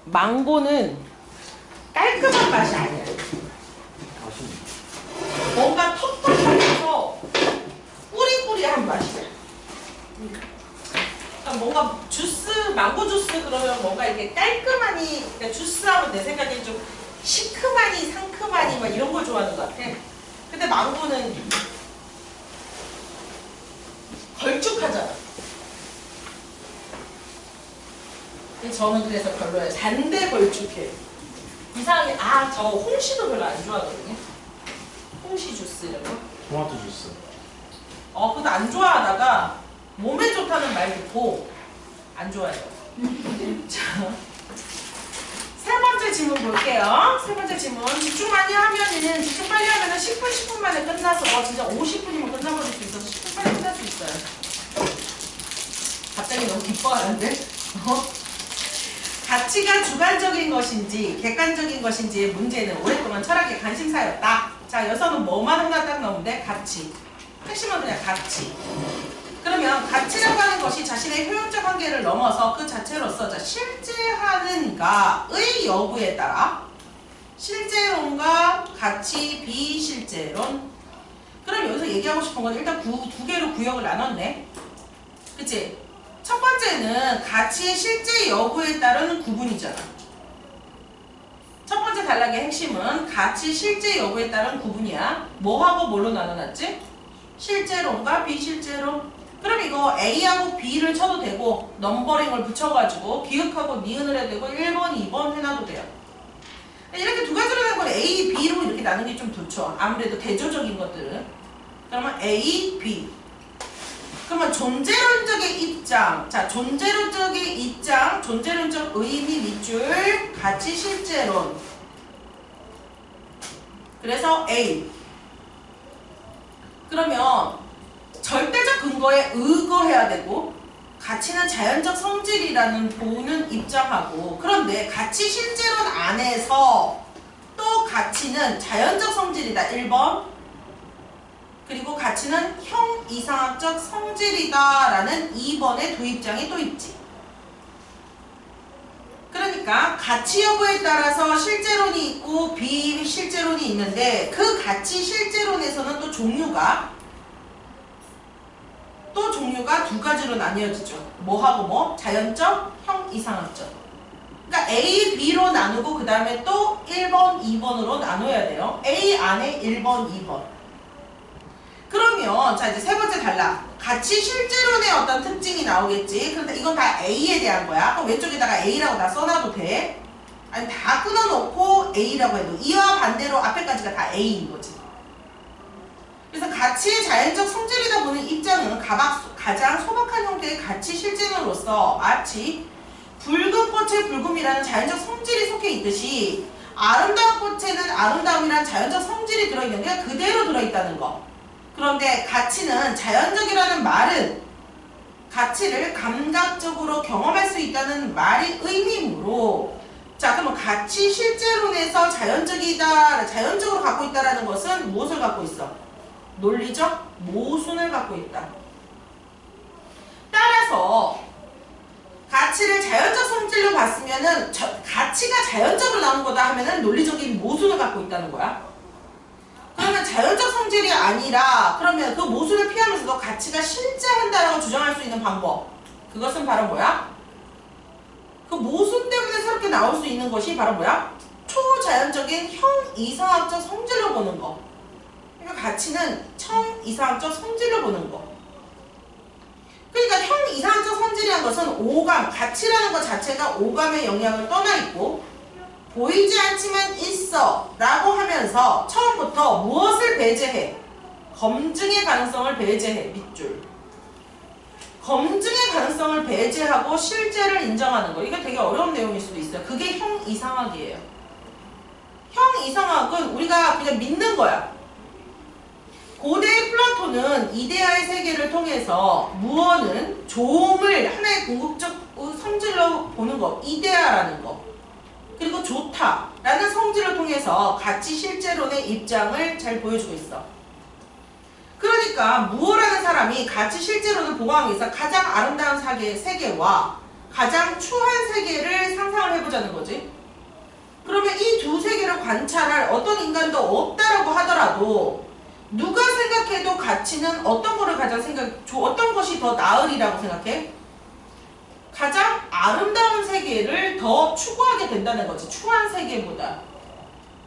망고는 깔끔한 맛이 아니야. 뭔가 텁텁하면서 꾸리꾸리한 맛이야. 그러니까 뭔가 주스, 망고 주스 그러면 뭔가 이렇게 깔끔하니, 그러니까 주스하면 내 생각엔 좀 시큼하니 상큼하니 막 이런 걸 좋아하는 것 같아. 근데 망고는 걸쭉하잖아. 저는 그래서 별로예요. 단데 걸쭉해. 이상하게 저 홍시도 별로 안 좋아하거든요. 홍시 주스 이런 거. 토마토 주스. 그것도 안 좋아하다가 몸에 좋다는 말 듣고 안 좋아해요. 자, 세 번째 질문 볼게요. 세 번째 질문. 집중 많이 하면은, 집중 빨리 하면은 10분, 10분 만에 끝나서, 진짜 50분이면 끝나버릴 수 있어서 10분 빨리 끝날 수 있어요. 갑자기 너무 기뻐하는데? 가치가 주관적인 것인지 객관적인 것인지의 문제는 오랫동안 철학의 관심사였다. 자, 여기서는 뭐만 하나 딱 나오는데 가치. 핵심은 그냥 가치. 그러면 가치라고 하는 것이 자신의 효용적 한계를 넘어서 그 자체로서 실제하는가의 여부에 따라 실제론과 가치, 비실제론. 그럼 여기서 얘기하고 싶은 건 일단 두 개로 구역을 나눴네. 그치? 첫 번째는 가치의 실제 여부에 따른 구분이잖아. 첫 번째 단락의 핵심은 가치 실제 여부에 따른 구분이야. 뭐하고 뭘로 나눠놨지? 실제론과 비실제론. 그럼 이거 A하고 B를 쳐도 되고 넘버링을 붙여가지고 기억하고 니은을 해도 되고 1번, 2번 해놔도 돼요. 이렇게 두 가지로 나눈 건 A, B로 이렇게 나누는 게 좀 좋죠. 아무래도 대조적인 것들은. 그러면 A, B. 그러면 존재론적의 입장. 자, 존재론적의 입장, 존재론적 의미 밑줄, 가치 실제론. 그래서 A. 그러면 절대적 근거에 의거해야 되고 가치는 자연적 성질이라는 보는 입장하고, 그런데 가치 실제론 안에서 또 가치는 자연적 성질이다 1번, 그리고 가치는 형이상학적 성질이다 라는 2번의 두 입장이 또 있지. 그러니까 가치 여부에 따라서 실제론이 있고 비실제론이 있는데 그 가치 실제론에서는 또 종류가 두 가지로 나뉘어지죠. 뭐하고 뭐? 자연적, 형이상학적. 그러니까 A, B로 나누고 그 다음에 또 1번, 2번으로 나눠야 돼요. A 안에 1번, 2번. 그러면 자 이제 세 번째 단락. 가치 실제론의 어떤 특징이 나오겠지. 그런데 이건 다 A에 대한 거야. 그럼 왼쪽에다가 A라고 다 써놔도 돼. 아니 다 끊어놓고 A라고 해도 이와 반대로 앞에까지가 다 A인 거지. 그래서 가치의 자연적 성질이다 보는 입장은 가장 소박한 형태의 가치 실제론으로서 마치 붉은 꽃에 붉음이라는 자연적 성질이 속해 있듯이 아름다운 꽃에는 아름다움이란 자연적 성질이 들어있는 게 그대로 들어있다는 거. 그런데 가치는 자연적이라는 말은 가치를 감각적으로 경험할 수 있다는 말이 의미이므로, 자 그러면 가치 실제론에서 자연적으로 갖고 있다는 것은 무엇을 갖고 있어? 논리적 모순을 갖고 있다. 따라서 가치를 자연적 성질로 봤으면은 가치가 자연적으로 나온 거다 하면은 논리적인 모순을 갖고 있다는 거야. 그러면 자연적 성질이 아니라 그러면 그 모순을 피하면서도 가치가 실제한다라고 주장할 수 있는 방법, 그것은 바로 뭐야? 그 모순 때문에 새롭게 나올 수 있는 것이 바로 뭐야? 초자연적인 형이상학적 성질로 보는 거. 그러니까 가치는 형이상학적 성질로 보는 거. 그러니까 형이상학적 성질이라는 것은 오감, 가치라는 것 자체가 오감의 영향을 떠나 있고 보이지 않지만 있어 라고 하면서 처음부터 무엇을 배제해? 검증의 가능성을 배제해. 밑줄. 검증의 가능성을 배제하고 실제를 인정하는 거. 이게 되게 어려운 내용일 수도 있어요. 그게 형이상학이에요. 형이상학은 우리가 그냥 믿는 거야. 고대의 플라톤은 이데아의 세계를 통해서 무언은 조음을 하나의 궁극적 성질로 보는 것, 이데아라는 것, 그리고 좋다라는 성질을 통해서 가치 실제론의 입장을 잘 보여주고 있어. 그러니까 무어라는 사람이 가치 실제론을 보강하기 위해서 가장 아름다운 세계와 가장 추한 세계를 상상을 해보자는 거지. 그러면 이 두 세계를 관찰할 어떤 인간도 없다라고 하더라도 누가 생각해도 가치는 어떤 거를 가장 어떤 것이 더 나으리라고 생각해? 가장 아름다운 세계를 더 추구하게 된다는 거지. 추한 세계보다.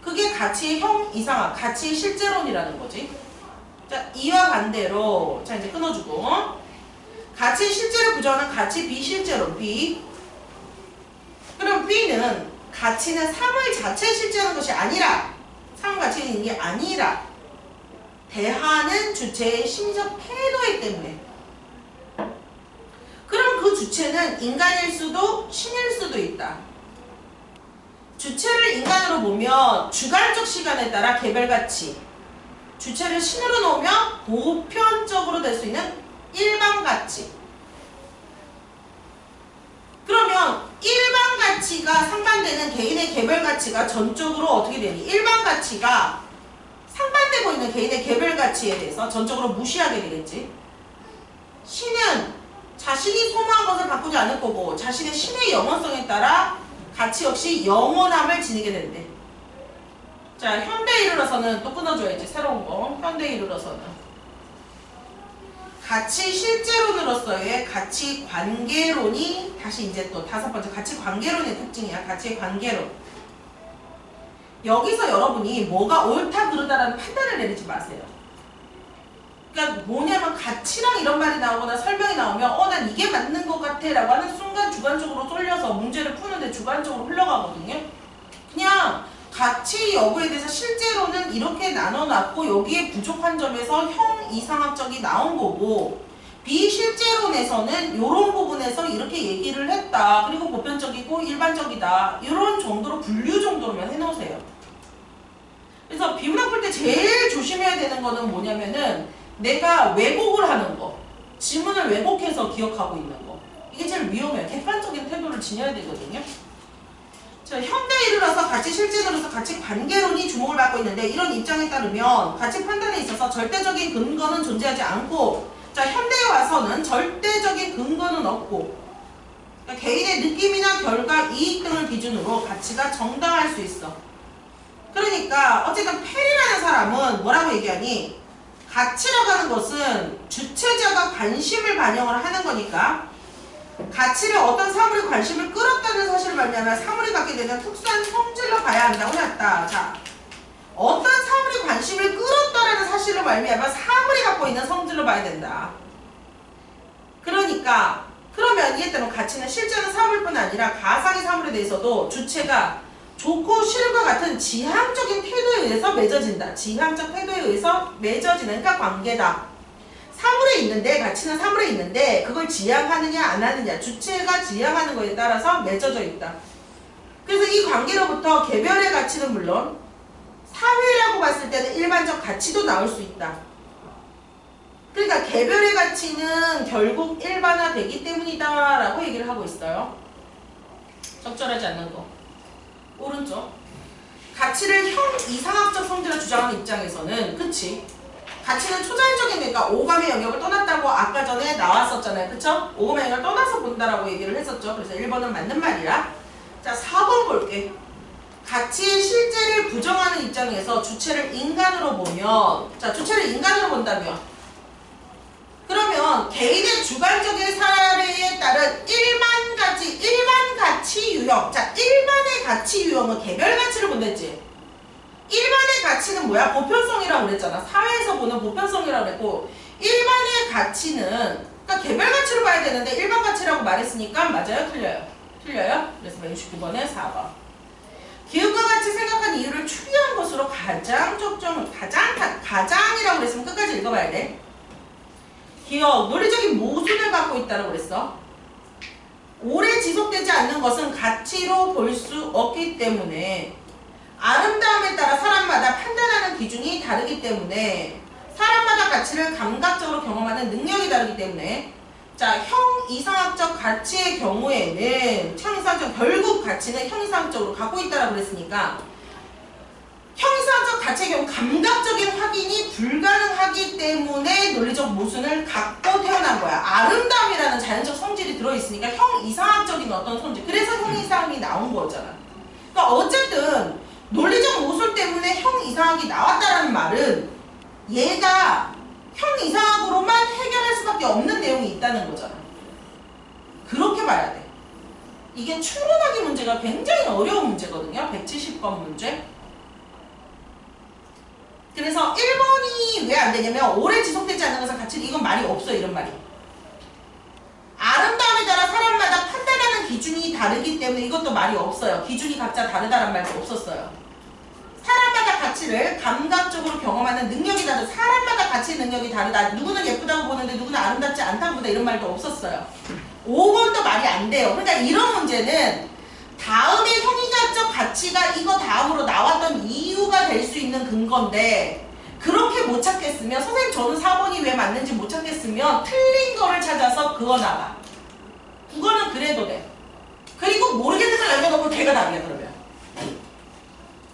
그게 가치의 이상학, 가치의 실제론이라는 거지. 자, 이와 반대로 자 이제 끊어주고 가치의 실제를 부정하는 가치 비실제론 B. 그럼 B는 가치는 사물 자체에 실제하는 것이 아니라 사물 가치에 있는 게 아니라 대하는 주체의 심리적 태도이기 때문에. 그럼 그 주체는 인간일 수도 신일 수도 있다. 주체를 인간으로 보면 주관적 시간에 따라 개별가치, 주체를 신으로 놓으면 보편적으로 될 수 있는 일반가치. 그러면 일반가치가 상반되는 개인의 개별가치가 전적으로 어떻게 되니? 일반가치가 상반되고 있는 개인의 개별가치에 대해서 전적으로 무시하게 되겠지. 신은 자신이 소모한 것을 바꾸지 않을 거고 자신의 신의 영원성에 따라 가치 역시 영원함을 지니게 된대. 자, 현대에 이르러서는 또 끊어줘야지. 새로운 거. 현대에 이르러서는 가치 실제론으로서의 가치 관계론이 다시 이제 또 다섯 번째 가치 관계론의 특징이야. 가치 관계론. 여기서 여러분이 뭐가 옳다 그르다라는 판단을 내리지 마세요. 그러니까 뭐냐면 가치랑 이런 말이 나오거나 설명이 나오면 난 이게 맞는 것 같아 라고 하는 순간 주관적으로 쏠려서 문제를 푸는데 주관적으로 흘러가거든요. 그냥 가치 여부에 대해서 실제로는 이렇게 나눠놨고 여기에 부족한 점에서 이상학적이 나온 거고 비실제론에서는 이런 부분에서 이렇게 얘기를 했다. 그리고 보편적이고 일반적이다. 이런 정도로 분류 정도로만 해놓으세요. 그래서 비문학 볼 때 제일 조심해야 되는 거는 뭐냐면은 내가 왜곡을 하는 거. 지문을 왜곡해서 기억하고 있는 거. 이게 제일 위험해요. 객관적인 태도를 지녀야 되거든요. 자, 현대에 이르러서 가치 실제론으로서 가치 관계론이 주목을 받고 있는데 이런 입장에 따르면 가치 판단에 있어서 절대적인 근거는 존재하지 않고 자, 현대에 와서는 절대적인 근거는 없고 그러니까 개인의 느낌이나 결과, 이익 등을 기준으로 가치가 정당할 수 있어. 그러니까 어쨌든 페리라는 사람은 뭐라고 얘기하니? 가치라고 하는 것은 주체자가 관심을 반영을 하는 거니까 가치를 어떤 사물이 관심을 끌었다는 사실을 말미암아 사물이 갖게 되는 특수한 성질로 봐야 한다고 했다. 자, 어떤 사물이 관심을 끌었다는 사실로 말미암아 사물이 갖고 있는 성질로 봐야 된다. 그러니까 그러면 이에 따른 가치는 실제는 사물뿐 아니라 가상의 사물에 대해서도 주체가 좋고 싫음과 같은 지향적인 태도에 의해서 맺어진다. 지향적 태도에 의해서 맺어지는 그러니까 관계다. 사물에 있는데 가치는 사물에 있는데 그걸 지향하느냐 안 하느냐 주체가 지향하는 거에 따라서 맺어져 있다. 그래서 이 관계로부터 개별의 가치는 물론 사회라고 봤을 때는 일반적 가치도 나올 수 있다. 그러니까 개별의 가치는 결국 일반화되기 때문이다 라고 얘기를 하고 있어요. 적절하지 않는 거. 오른쪽. 가치를 이상학적 성질을 주장하는 입장에서는 그치? 가치는 초자연적인 그러니까 오감의 영역을 떠났다고 아까 전에 나왔었잖아요. 그쵸? 오감의 영역을 떠나서 본다라고 얘기를 했었죠. 그래서 1번은 맞는 말이야. 자, 4번 볼게. 가치의 실제를 부정하는 입장에서 주체를 인간으로 보면 자, 주체를 인간으로 본다면 그러면 개인의 주관적인 사례에 따른 일반 가치 유형 자, 일반의 가치 유형은 개별 가치를 본댔지. 일반의 가치는 뭐야? 보편성이라고 그랬잖아. 사회에서 보는 보편성이라고 그랬고 일반의 가치는 그러니까 개별 가치로 봐야 되는데 일반 가치라고 말했으니까 맞아요? 틀려요? 틀려요? 그래서 69번에 4번. 기업과 같이 생각한 이유를 추리한 것으로 가장이라고 그랬으면 끝까지 읽어봐야 돼. 기업, 논리적인 모순을 갖고 있다고 그랬어. 오래 지속되지 않는 것은 가치로 볼 수 없기 때문에 아름다움에 따라 사람마다 판단하는 기준이 다르기 때문에 사람마다 가치를 감각적으로 경험하는 능력이 다르기 때문에 자, 이상학적 가치의 경우에는 결국 가치는 형이상학적으로 갖고 있다라고 그랬으니까 형이상학적 이중적 가치의 경우 감각적인 확인이 불가능하기 때문에 논리적 모순을 갖고 태어난 거야. 아름다움이라는 자연적 성질이 들어있으니까 형이상학적인 어떤 성질. 그래서 형이상이 나온 거잖아. 그러니까 어쨌든 논리적 모순 때문에 형이상학이 나왔다는 말은 얘가 형이상학으로만 해결할 수밖에 없는 내용이 있다는 거잖아. 그렇게 봐야 돼. 이게 추론하기 문제가 굉장히 어려운 문제거든요. 170번 문제. 그래서 1번이 왜 안 되냐면 오래 지속되지 않는 것은 가치, 이건 말이 없어. 이런 말이. 아름다움에 따라 사람마다 판단하는 기준이 다르기 때문에 이것도 말이 없어요. 기준이 각자 다르다는 말도 없었어요. 사람마다 가치를 감각적으로 경험하는 능력이 다르다. 사람마다 가치 능력이 다르다. 누구는 예쁘다고 보는데 누구는 아름답지 않다고 보다. 이런 말도 없었어요. 5번도 말이 안 돼요. 그러니까 이런 문제는 다음에 형이가적 가치가 이거 다음으로 나왔던 이유가 될 수 있는 근거인데 그렇게 못 찾겠으면 선생님 저는 4번이 왜 맞는지 못 찾겠으면 틀린 거를 찾아서 그거 나가. 그거는 그래도 돼. 그리고 모르겠는 걸 남겨놓고 걔가 답이야. 그러면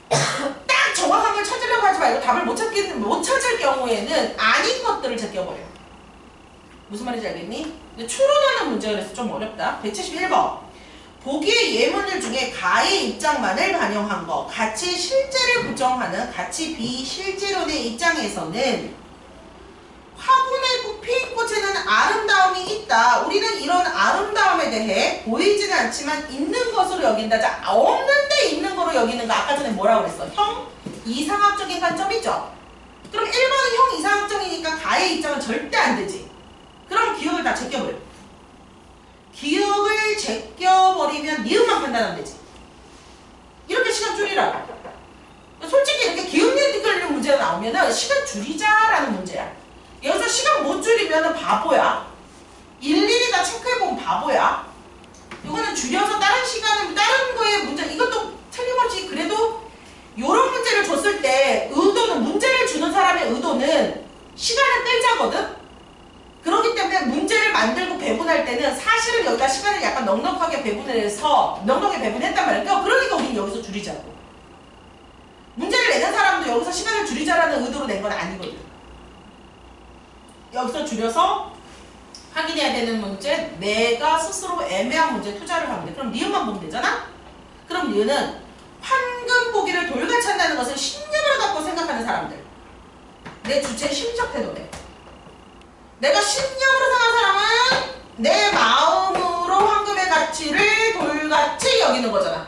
딱 정확한 걸 찾으려고 하지 말고 답을 못 찾을 경우에는 아닌 것들을 제껴버려. 무슨 말인지 알겠니? 근데 추론하는 문제가 그래서 좀 어렵다. 171번. 보기의 예문들 중에 가의 입장만을 반영한 것, 가치 실제를 부정하는 가치 비실제론의 입장에서는 화분에 피인 꽃에는 아름다움이 있다. 우리는 이런 아름다움에 대해 보이지는 않지만 있는 것으로 여긴다. 자, 없는데 있는 거로 여기는 거 아까 전에 뭐라고 그랬어? 형 이상학적인 관점이죠. 그럼 1번은 형 이상학적이니까 가의 입장은 절대 안 되지. 그럼 기억을 다 제껴버려. 기억을 제껴버리면 니은만 판단하면 되지. 이렇게 시간 줄이라고. 솔직히 이렇게 기억력 뒤틀리는 문제가 나오면은 시간 줄이자라는 문제야. 여기서 시간 못 줄이면은 바보야. 일일이 다 체크해보면 바보야. 이거는 줄여서 다른 시간을, 다른 거에 문제, 이것도 틀림없이 그래도 요런 문제를 줬을 때 의도는, 문제를 주는 사람의 의도는 시간을 끌자거든? 그렇기 때문에 문제를 만들고 배분할 때는 사실은 여기다 시간을 약간 넉넉하게 배분을 해서 넉넉하게 배분했단 말이야. 그러니까 우리는 여기서 줄이자고. 문제를 내는 사람도 여기서 시간을 줄이자라는 의도로 낸 건 아니거든. 여기서 줄여서 확인해야 되는 문제, 내가 스스로 애매한 문제에 투자를 하면 돼. 그럼 니은만 보면 되잖아? 그럼 니은은 황금 보기를 돌같이 한다는 것을 신념을 갖고 생각하는 사람들. 내 주체의 심적 태도래. 내가 신념으로 생각하는 사람은 내 마음으로 황금의 가치를 돌같이 여기는 거잖아.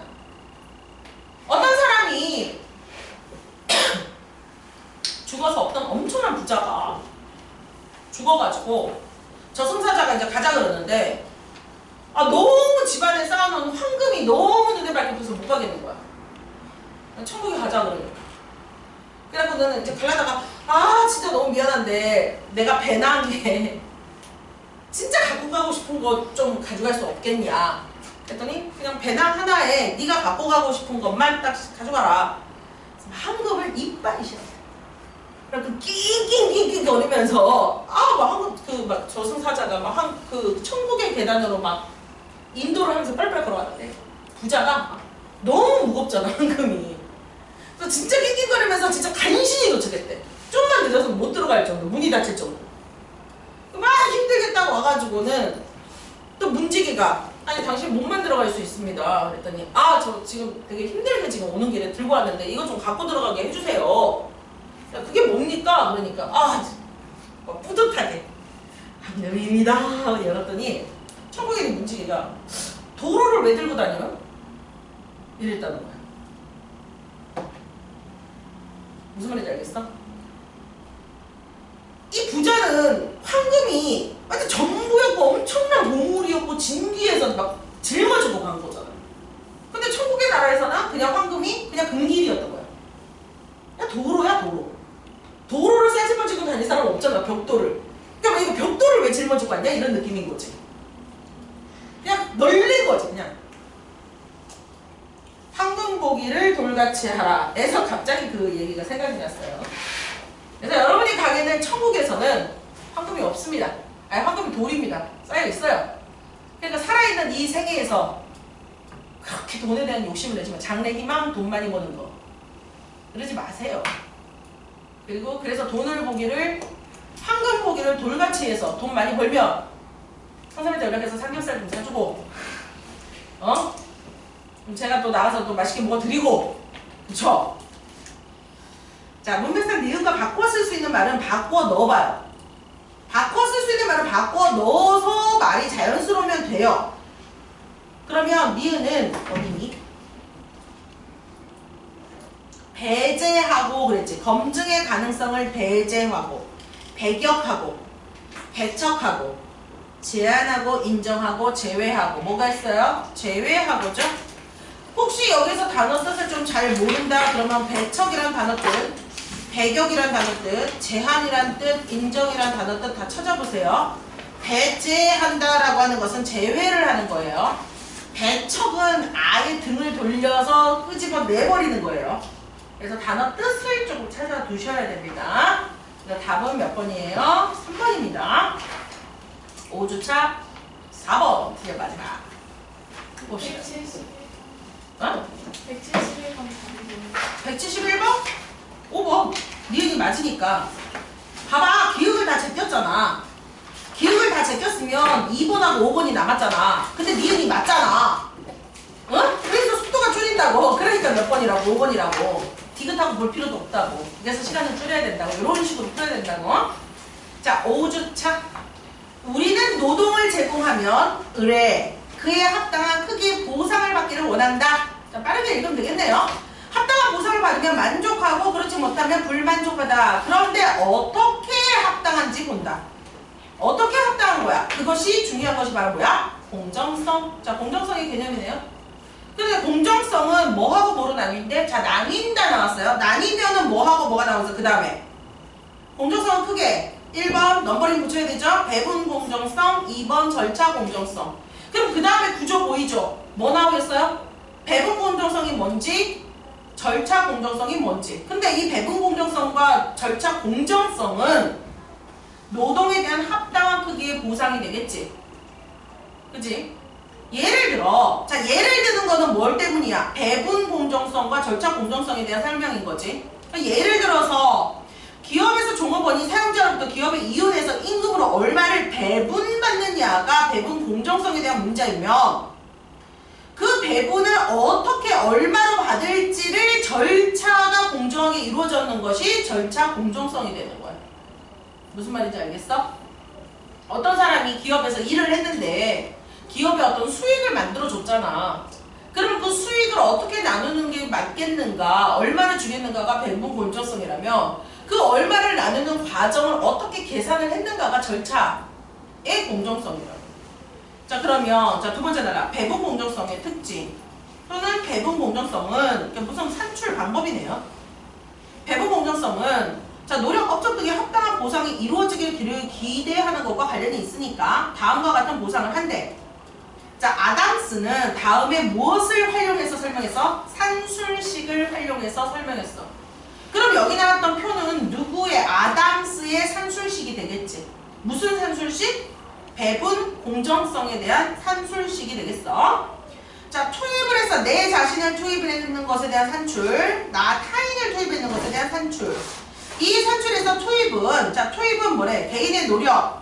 어떤 사람이 죽어서 어떤 엄청난 부자가 죽어가지고 저승사자가 이제 가자 그러는데 너무 집안에 쌓아놓은 황금이 너무 눈에 밝혀서 못 가겠는 거야. 천국에 가자 그러니까. 그래갖고 너는 이제 가려다가 진짜 너무 미안한데 내가 배낭 게 진짜 갖고 가고 싶은 거 좀 가져갈 수 없겠냐. 그랬더니 그냥 배낭 하나에 네가 갖고 가고 싶은 것만 딱 가져가라. 황금을 이빨이 싫어. 그래서 낑낑낑낑 거리면서 막 저승사자가 막 그 천국의 계단으로 막 인도를 하면서 빨빨 걸어왔는데 부자가 너무 무겁잖아 황금이. 그래서 진짜 낑낑거리면서 진짜 간신히 도착했대. 좀만 늦어서 못 들어갈 정도, 문이 닫힐 정도. 막 힘들겠다고 와가지고는 또 문지기가 당신 몸만 들어갈 수 있습니다. 그랬더니 저 지금 되게 힘들게 지금 오는 길에 들고 왔는데 이거 좀 갖고 들어가게 해주세요. 그게 뭡니까? 그러니까 뿌듯하게 황금입니다 열었더니 천국에 있는 문지기가 도로를 왜 들고 다녀요? 이랬다는 거야. 무슨 말인지 알겠어? 이 부자는 황금이 완전 전부였고 엄청난 보물이었고 진귀해서 막 짊어지고 간 거잖아. 근데 천국의 나라에서는 그냥 황금이 그냥 금길이었던 거야. 그냥 도로야 도로. 도로를 싸집어지고 다닐 사람 없잖아. 벽돌을. 그러니까 이거 벽돌을 왜 짊어지고 왔냐 이런 느낌인 거지. 그냥 널린 거지 그냥. 황금 보기를 돌같이 하라 에서 갑자기 그 얘기가 생각이 났어요. 그래서 여러분이 가게는 천국에서는 황금이 없습니다. 황금이 돌입니다. 쌓여있어요. 그러니까 살아있는 이 생애에서 그렇게 돈에 대한 욕심을 내지만 장래 희망 돈 많이 버는 거 그러지 마세요. 그리고 그래서 돈을 보기를 황금 보기를 돌같이 해서 돈 많이 벌면 선생님한테 연락해서 삼겹살 좀 사주고 그럼 제가 또 나가서 또 맛있게 먹어드리고 그쵸? 자, 문맥상 니은과 바꿔 쓸 수 있는 말은 바꿔 넣어봐요. 바꿔 쓸 수 있는 말은 바꿔 넣어서 말이 자연스러우면 돼요. 그러면 니은은 어디니? 배제하고 그랬지. 검증의 가능성을 배제하고 배격하고 배척하고 제한하고 인정하고 제외하고 뭐가 있어요? 제외하고죠. 혹시 여기서 단어 뜻을 좀 잘 모른다 그러면 배척이란 단어 뜻, 배격이란 단어 뜻, 제한이란 뜻, 인정이란 단어 뜻 다 찾아보세요. 배제한다라고 하는 것은 제외를 하는 거예요. 배척은 아예 등을 돌려서 끄집어 내버리는 거예요. 그래서 단어 뜻을 좀 찾아 두셔야 됩니다. 답은 몇 번이에요? 3번입니다. 5주차 4번 뒤에 마지막 봅시다. 171번? 5번 니은이 맞으니까 봐봐 기억을 다 제꼈잖아. 기억을 다 제꼈으면 2번하고 5번이 남았잖아. 근데 니은이 맞잖아. 응? 그래서 속도가 줄인다고. 그러니까 몇 번이라고 5번이라고. 디귿하고 볼 필요도 없다고. 그래서 시간을 줄여야 된다고. 이런 식으로 풀어야 된다고. 자 5주차 우리는 노동을 제공하면 의뢰 그에 합당한 크기의 보상을 받기를 원한다. 자, 빠르게 읽으면 되겠네요. 합당한 보상을 받으면 만족하고 그렇지 못하면 불만족하다. 그런데 어떻게 합당한지 본다. 어떻게 합당한 거야? 그것이 중요한 것이 바로 뭐야? 공정성. 자, 공정성의 개념이네요. 근데 공정성은 뭐하고 뭐로 나뉜데? 자, 나뉜다 나왔어요. 나뉘면은 뭐하고 뭐가 나와서 그 다음에 공정성은 크게 1번 넘버링 붙여야 되죠? 배분 공정성, 2번 절차 공정성. 그럼 그 다음에 구조 보이죠? 뭐 나오겠어요? 배분 공정성이 뭔지, 절차 공정성이 뭔지. 근데 이 배분 공정성과 절차 공정성은 노동에 대한 합당한 크기의 보상이 되겠지. 그치? 예를 들어, 자, 예를 드는 거는 뭘 때문이야? 배분 공정성과 절차 공정성에 대한 설명인 거지. 예를 들어서 기업에서 종업원이 사용자로부터 기업에 이윤해서 임금으로 얼마를 배분받느냐가 배분 공정성에 대한 문제이면 그 배분을 어떻게 얼마로 받을지를 절차가 공정하게 이루어졌는 것이 절차 공정성이 되는 거야. 무슨 말인지 알겠어? 어떤 사람이 기업에서 일을 했는데 기업에 어떤 수익을 만들어 줬잖아. 그러면 그 수익을 어떻게 나누는 게 맞겠는가, 얼마를 주겠는가가 배분 공정성이라면 그 얼마를 나누는 과정을 어떻게 계산을 했는가가 절차의 공정성이라고. 자, 그러면 자, 두 번째 나라 배분 공정성의 특징 또는 배분 공정성은 무슨 산출 방법이네요. 배분 공정성은 자, 노력 업적 등의 합당한 보상이 이루어지길 기대하는 것과 관련이 있으니까 다음과 같은 보상을 한대. 자, 아담스는 다음에 무엇을 활용해서 설명했어? 산술식을 활용해서 설명했어. 그럼 여기 나왔던 표는 누구의? 아담스의 산술식이 되겠지. 무슨 산술식? 배분 공정성에 대한 산술식이 되겠어. 자, 투입을 해서 내 자신을 투입했는 것에 대한 산출, 나 타인을 투입했는 것에 대한 산출. 이 산출에서 투입은, 자, 투입은 뭐래? 개인의 노력,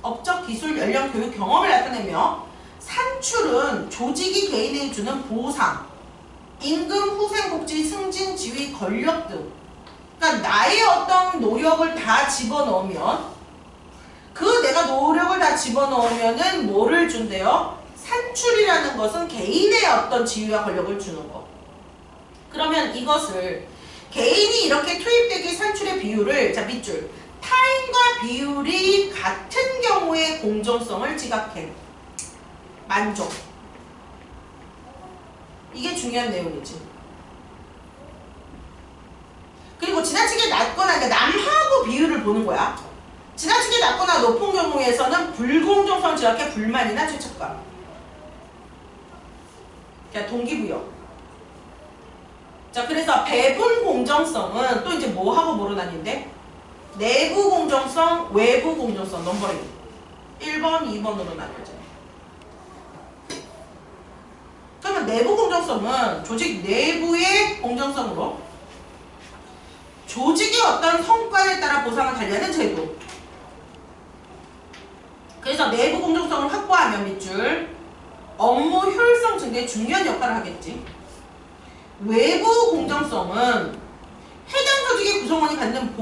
업적, 기술, 연령, 교육, 경험을 나타내며 산출은 조직이 개인에게 주는 보상, 임금, 후생, 복지, 승진, 지위, 권력 등. 그러니까 나의 어떤 노력을 다 집어넣으면 내가 노력을 다 집어넣으면은 뭐를 준대요? 산출이라는 것은 개인의 어떤 지위와 권력을 주는 거. 그러면 이것을 개인이 이렇게 투입되기 산출의 비율을, 자, 밑줄, 타인과 비율이 같은 경우의 공정성을 지각해. 만족. 이게 중요한 내용이지. 그리고 지나치게 낮거나, 그러니까 남하고 비율을 보는 거야. 지나치게 낮거나 높은 경우에서는 불공정성을 지각해 불만이나 죄책감. 그러니까 동기부여. 자, 그래서 배분 공정성은 또 이제 뭐하고 뭐로 나뉜대? 내부 공정성, 외부 공정성, 넘버링. 1번, 2번으로 나뉘어져. 그러면 내부 공정성은 조직 내부의 공정성으로, 조직의 어떤 성과에 따라 보상을 달리하는 제도. 그래서 내부 공정성을 확보하면 밑줄 업무 효율성 증대에 중요한 역할을 하겠지. 외부 공정성은 해당 조직의 구성원이 받는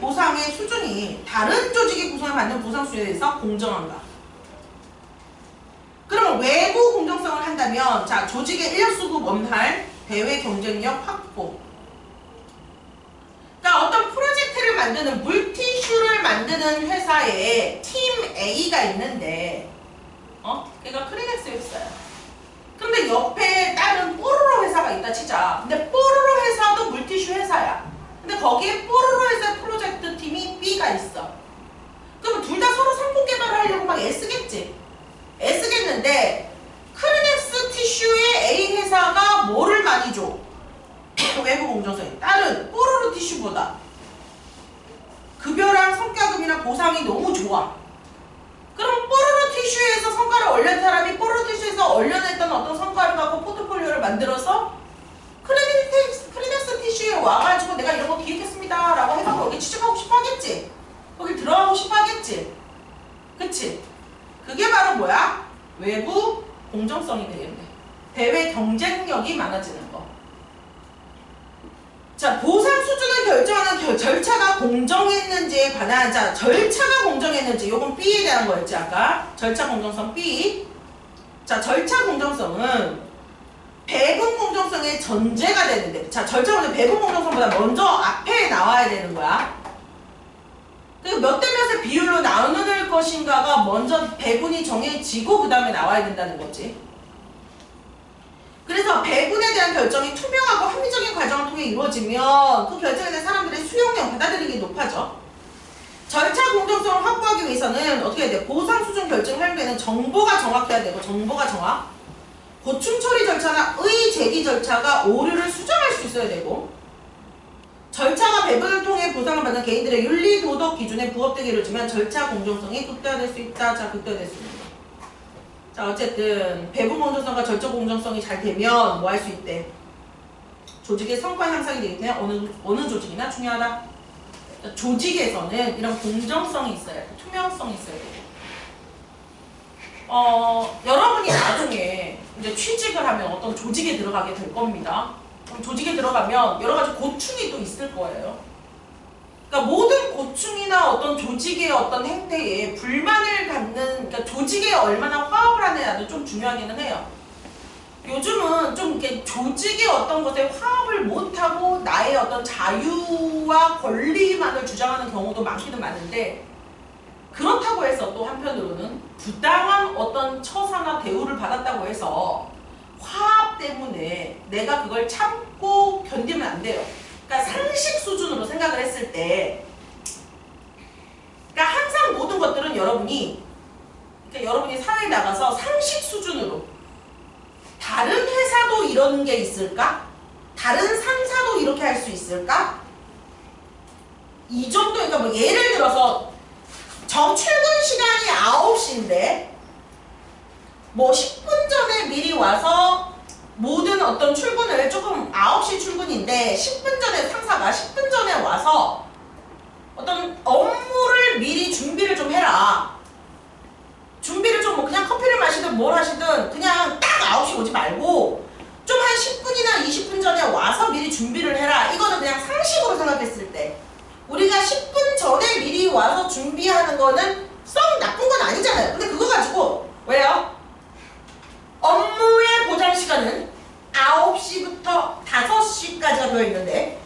보상의 수준이 다른 조직의 구성원이 받는 보상 수준에 대해서 공정한가. 그러면 외부 공정성을 한다면 자 조직의 인력 수급 원활, 대외 경쟁력 확보. 그러니까 어떤 프로젝트를 만드는 물티슈를 만드는 회사에 팀 A가 있는데 걔가 크리넥스 회사야. 근데 옆에 다른 뽀로로 회사가 있다 치자. 근데 뽀로로 회사도 물티슈 회사야. 근데 거기에 뽀로로 회사 프로젝트 팀이 B가 있어. 그럼 둘 다 서로 상품 개발을 하려고 막 애쓰겠지. 애쓰겠는데 크리넥스 티슈의 A 회사가 뭐를 많이 줘? 외부 공정성이 다른 뽀로로 티슈보다 급여랑 성과급이나 보상이 너무 좋아. 그럼 뽀로로 티슈에서 성과를 올린 사람이 뽀로로 티슈에서 올려냈던 어떤 성과를 갖고 포트폴리오를 만들어서 크리넥스 티슈에 와가지고 내가 이런 거 기획했습니다 라고 해서 거기 취직하고 싶어 하겠지. 거기 들어가고 싶어 하겠지. 그치? 그게 바로 뭐야? 외부 공정성이 되겠네. 대외 경쟁력이 많아지는 거. 자, 보상 수준을 결정하는 절차가 공정했는지에 관한 절차가 공정했는지 요건 B에 대한 거였지 아까. 절차 공정성 B. 자, 절차 공정성은 배분 공정성의 전제가 되는데 자, 절차 공정성 배분 공정성보다 먼저 앞에 나와야 되는 거야. 그리고 몇 대 몇의 비율로 나누는 것인가가 먼저 배분이 정해지고 그 다음에 나와야 된다는 거지. 그래서 배분에 대한 결정이 투명하고 합리적인 과정을 통해 이루어지면 그 결정에 대한 사람들의 수용력, 받아들이기 높아져. 절차 공정성을 확보하기 위해서는 어떻게 해야 돼? 보상 수준 결정 활용되는 정보가 정확해야 되고 정보가 정확. 고충 처리 절차나 의 제기 절차가 오류를 수정할 수 있어야 되고 절차가 배분을 통해 보상을 받는 개인들의 윤리 도덕 기준에 부합되게 이루어지면 절차 공정성이 극대화될 수 있다. 자, 극대화될 수 있다. 자, 어쨌든 배분 공정성과 절차 공정성이 잘 되면 뭐 할 수 있대? 조직의 성과 향상이 되기 때문에 어느 조직이나 중요하다. 조직에서는 이런 공정성이 있어야 돼. 투명성이 있어야 돼. 여러분이 나중에 이제 취직을 하면 어떤 조직에 들어가게 될 겁니다. 그럼 조직에 들어가면 여러 가지 고충이 또 있을 거예요. 그러니까 모든 고충이나 어떤 조직의 어떤 행태에 불만을 갖는, 그러니까 조직에 얼마나 화합을 하느냐도 좀 중요하기는 해요. 요즘은 좀 이렇게 조직의 어떤 것에 화합을 못하고 나의 어떤 자유와 권리만을 주장하는 경우도 많기는 많은데 그렇다고 해서 또 한편으로는 부당한 어떤 처사나 대우를 받았다고 해서 화합 때문에 내가 그걸 참고 견디면 안 돼요. 그러니까 상식 수준으로 생각을 했을 때, 그러니까 항상 모든 것들은 여러분이 사회에 나가서 상식 수준으로 다른 회사도 이런 게 있을까? 다른 상사도 이렇게 할 수 있을까? 이 정도, 그러니까 뭐 예를 들어서 출근 시간이 9시인데 뭐 10분 전에 미리 와서 모든 어떤 출근을 조금 9시 출근인데 10분 전에 상사가 10분 전에 와서 어떤 업무를 미리 준비를 좀 해라. 준비를 좀 뭐 그냥 커피를 마시든 뭘 하시든 그냥 딱 9시 오지 말고 좀 한 10분이나 20분 전에 와서 미리 준비를 해라. 이거는 그냥 상식으로 생각했을 때 우리가 10분 전에 미리 와서 준비하는 거는 썩 나쁜 건 아니잖아요. 근데 그거 가지고 왜요? 업무의 보장 시간은 9시부터 5시까지가 되어 있는데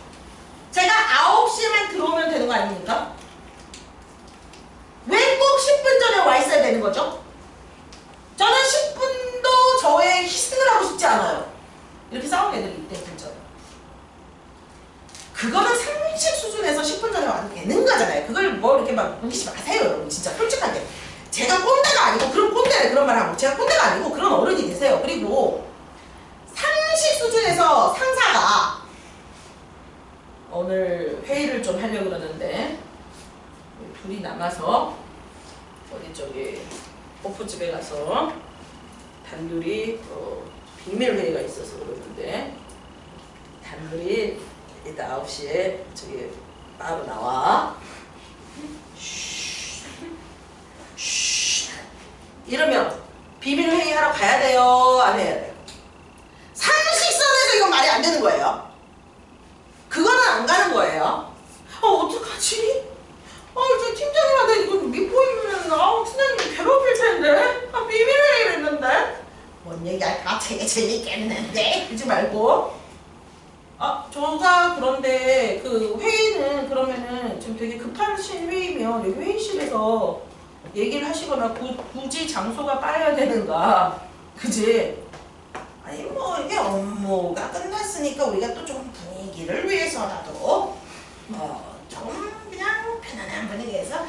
제가 9시에만 들어오면 되는 거 아닙니까? 왜 꼭 10분 전에 와 있어야 되는 거죠? 저는 10분도 저의 희생을 하고 싶지 않아요. 이렇게 싸우는 애들이 있대, 진짜. 그거는 상식 수준에서 10분 전에 와도 되는 거잖아요. 그걸 뭐 이렇게 막 웃기지 마세요, 여러분. 진짜 솔직하게. 제가 꼰대가 아니고 그런 꼰대 그런 말 하고 제가 꼰대가 아니고 그런 어른이 되세요. 그리고 상식 수준에서 상사가 오늘 회의를 좀 하려고 그러는데 둘이 남아서 어디 저기 오프집에 가서 단둘이 비밀 회의가 있어서 그러는데 단둘이 이따 9시에 저기 바로 나와. 이러면 비밀 회의하러 가야 돼요? 안 해야 돼요? 상식선에서 이건 말이 안 되는 거예요. 그거는 안 가는 거예요. 어떡하지? 저 팀장님한테 이거 밉보이면 팀장님이 괴롭힐 텐데. 비밀 회의를 했는데. 뭔 얘기할까? 되게 재밌겠는데. 그러지 말고. 저가 그런데 그 회의는 그러면은 지금 되게 급하신 회의면 여기 회의실에서 얘기를 하시거나 굳이 장소가 빠야 되는가, 그지? 아니 뭐 이게 업무가 끝났으니까 우리가 또 좀 분위기를 위해서라도 좀 그냥 편안한 분위기에서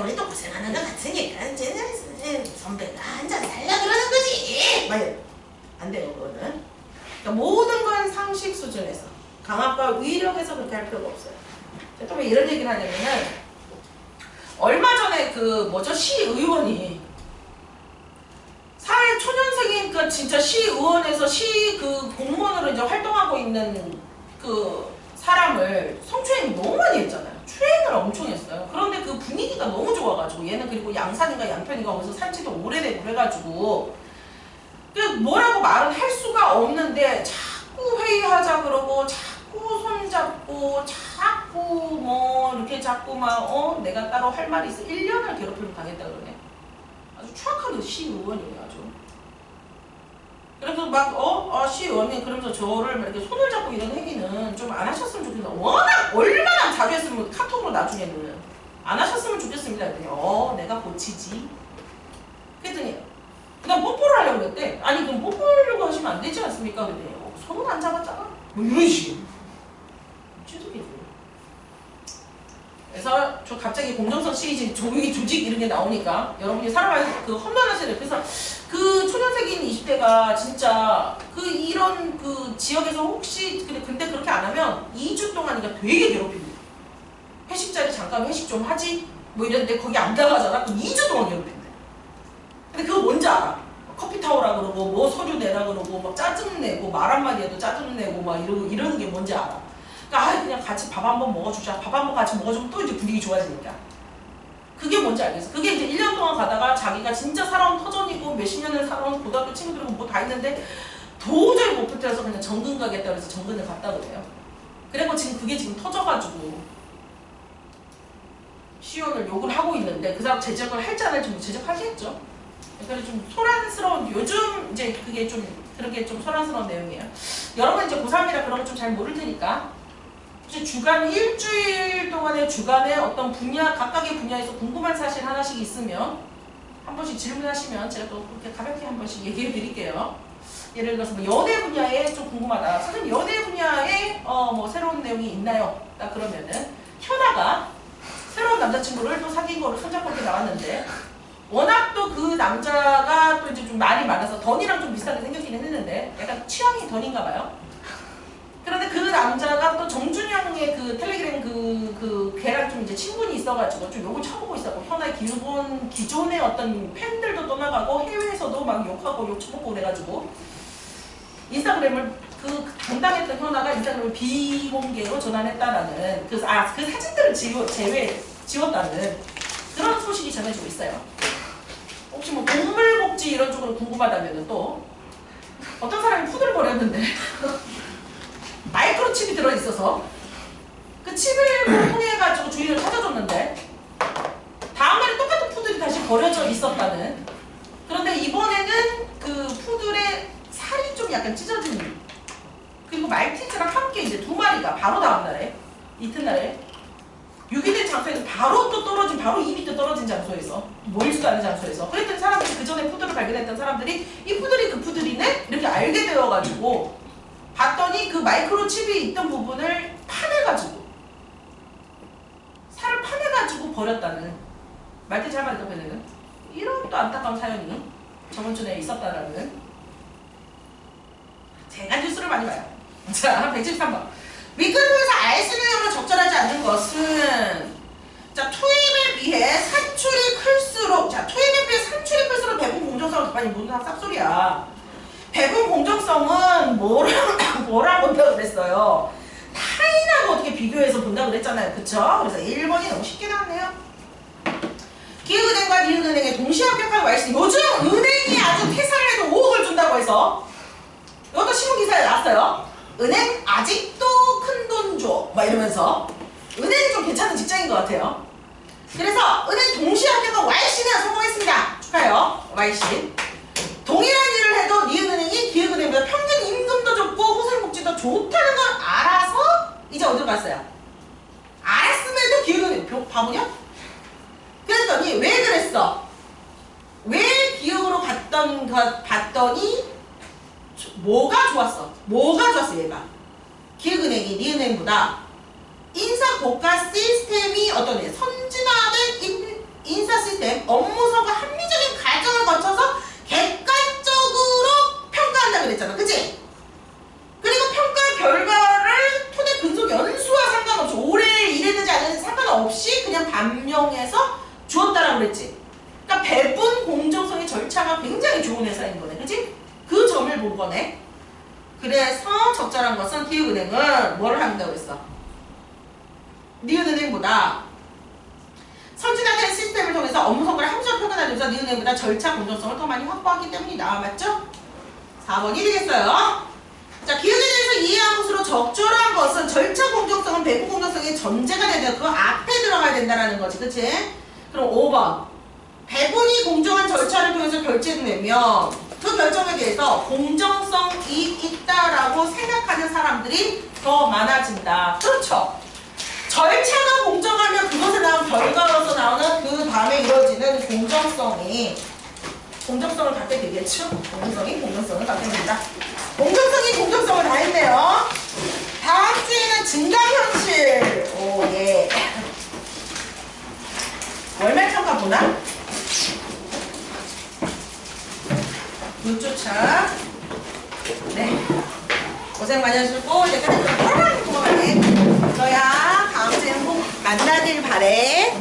우리 또 고생하는 것 같으니까 이제 선배가 한잔 살려 그러는 거지. 맞아요. 안 돼요 그거는. 그러니까 모든 건 상식 수준에서 강압과 위력에서 그렇게 할 필요가 없어요. 또 왜 이런 얘기를 하냐면은 얼마 전에 시의원이 사회 초년생인 그 진짜 시의원에서 시 그 공무원으로 이제 활동하고 있는 그 사람을 성추행을 너무 많이 했잖아요. 추행을 엄청 했어요. 그런데 그 분위기가 너무 좋아가지고 얘는 그리고 양산인가 양편인가 거기서 산지도 오래되고 그래가지고 뭐라고 말은 할 수가 없는데 자꾸 회의하자 그러고 자꾸 손잡고 자꾸 뭐 이렇게 자꾸 막 내가 따로 할 말이 있어. 1년을 괴롭힘을 당했다 그러네. 아주 추악한 시의원이에요 아주. 그래서 막 시의원이 그러면서 저를 이렇게 손을 잡고 이런 행위는 좀 안 하셨으면 좋겠다. 워낙 얼마나 자주 했으면 카톡으로 나중에는 안 하셨으면 좋겠습니다. 그랬더니 내가 고치지. 그랬더니 그다음 뽀뽀를 하려고 그랬대. 아니 그럼 뽀뽀하려고 하시면 안 되지 않습니까? 그랬더니 손은 안 잡았잖아. 뭐 이런 식으로. 취득이죠. 그래서 저 갑자기 공정성 시리즈 조직 이런 게 나오니까 여러분이 살아가면서 그 험난하셔야 돼요. 그래서 그 초년생인 20대가 진짜 이런 지역에서 혹시 근데 그렇게 안 하면 2주 동안이니까 되게 괴롭힙니다. 회식 자리 잠깐 회식 좀 하지? 뭐 이랬는데 거기 안 나가잖아? 그럼 2주 동안 괴롭힌대. 근데 그거 뭔지 알아? 커피 타오라 그러고 뭐 서류 내라 그러고 막 짜증 내고 말 한마디 해도 짜증 내고 막 이러는 게 뭔지 알아? 그러니까 그냥 같이 밥 한번 먹어주자. 밥 한번 같이 먹어주면 또 이제 분위기 좋아지니까. 그게 뭔지 알겠어. 그게 이제 1년 동안 가다가 자기가 진짜 살아온 터전이고 몇십 년을 살아온 고등학교 친구들이고 뭐 다 있는데 도저히 못 버텨서 그냥 정근 가겠다 그래서 정근을 갔다 그래요. 그래고 지금 그게 지금 터져가지고 시연을 욕을 하고 있는데 그 사람 제적을 할지 안 할지 뭐 제적하겠죠. 그래서 좀 소란스러운 요즘 이제 그게 좀 그렇게 좀 소란스러운 내용이에요. 여러분 이제 고3이라 그런 거 좀 잘 모를 테니까 이제 주간 일주일 동안의 주간에 어떤 분야 각각의 분야에서 궁금한 사실 하나씩 있으면 한 번씩 질문하시면 제가 또 그렇게 가볍게 한 번씩 얘기해 드릴게요. 예를 들어서 뭐 연애 분야에 좀 궁금하다. 선생님 연애 분야에 뭐 새로운 내용이 있나요? 딱 그러면은 현아가 새로운 남자친구를 또 사귄 거를 손잡고 이렇게 나왔는데 워낙 또 그 남자가 또 이제 좀 말이 많아서 던이랑 좀 비슷하게 생겼기는 했는데 약간 취향이 던인가 봐요. 그런데 그 남자가 또 정준영의 그 텔레그램 걔랑 좀 이제 친분이 있어가지고 좀 욕을 쳐보고 있었고 현아의 기존의 어떤 팬들도 떠나가고 해외에서도 막 욕하고 욕 쳐먹고 그래가지고 인스타그램을 당당했던 현아가 인스타그램을 비공개로 전환했다라는 그 사진들을 지웠다는 그런 소식이 전해지고 있어요. 혹시 뭐 동물복지 이런 쪽으로 궁금하다면 또 어떤 사람이 푸드를 버렸는데 마이크로칩이 들어있어서 그 칩을 통해가지고 주인을 찾아줬는데 다음날에 똑같은 푸들이 다시 버려져 있었다는. 그런데 이번에는 그 푸들의 살이 좀 약간 찢어진 그리고 말티즈랑 함께 이제 두 마리가 바로 다음날에 이튿날에 유기된 장소에서 바로 또 바로 2m 떨어진 장소에서 멀지도 않은 장소에서 그랬더니 사람들이 그 전에 푸들을 발견했던 사람들이 이 푸들이 그 푸들이네? 이렇게 알게 되어가지고 봤더니 그 마이크로칩이 있던 부분을 파내가지고 살을 파내가지고 버렸다는 말티즈 할 말이 더변에는 이런 또 안타까운 사연이 저번 주에 있었다라는. 제가 뉴스를 많이 봐요. 자 173번 윗그림에서 알수 있는 용으로 적절하지 않는 것은 자 투입에 비해 산출이 클수록 배분 공정성을 아니 무슨 쌉소리야. 배분 공정성은 뭐라고 한다고 그랬어요. 타입 나왔잖아요. 그쵸? 그래서 1번이 너무 쉽게 나왔네요. 기흥은행과 니은은행의 동시에 합격한 YC. 요즘 은행이 아주 퇴사를 해도 5억을 준다고 해서 이것도 신문기사에 나왔어요. 은행 아직도 큰돈 줘. 막 이러면서 은행이 좀 괜찮은 직장인 것 같아요. 그래서 은행 동시에 합격한 YC는 성공했습니다. 축하해요. YC. 동일한 일을 해도 니은은행이 기흥은행보다 평균 임금도 좋고 후생복지도 좋다는 걸 알아서 이제 어디로 갔어요? 알았음에도 기흥은행 바보냐? 그랬더니 왜 그랬어? 왜 기흥으로 봤더니 뭐가 좋았어? 뭐가 좋았어 얘가? 기흥은행이 니은행보다 인사고가 시스템이 어떠냐? 선진화된 인사 시스템, 업무성과 합리적인 과정을 거쳐서 객관적으로 평가한다 그랬잖아. 그치? 그리고 평가 결과를 토대 근속 연수와 상관없이 오래 일했는지 안 했는지 상관없이 그냥 반영해서 주었다라고 그랬지. 그러니까 배분 공정성의 절차가 굉장히 좋은 회사인 거네. 그치? 그 점을 본 거네. 그래서 적절한 것은 기흥은행은 뭐를 한다고 그랬어? 니은은행보다 선진화된 시스템을 통해서 업무 성과를 합리적으로 평가하기 위해서 니은은행보다 절차 공정성을 더 많이 확보하기 때문이다. 맞죠? 4번이 되겠어요. 자, 기획에 대해서 이해한 것으로 적절한 것은 절차 공정성은 배분 공정성의 전제가 되는 그 앞에 들어가야 된다는 거지. 그치? 그럼 5번. 배분이 공정한 절차를 통해서 결제를 내면 그 결정에 대해서 공정성이 있다라고 생각하는 사람들이 더 많아진다. 그렇죠? 절차가 공정하면 그것에 나온 결과로서 나오는 그 다음에 이루어지는 공정성을 갖게 되겠죠? 공정성을 갖게 됩니다. 공정성을 다 했네요. 다음 주에는 증강현실. 오, 예. 월말평가 보나? 눈쫓아. 네. 고생 많이 하셨고, 이제 끝내서 편안하게 고마워해. 너야, 다음 주에는 꼭 만나길 바래.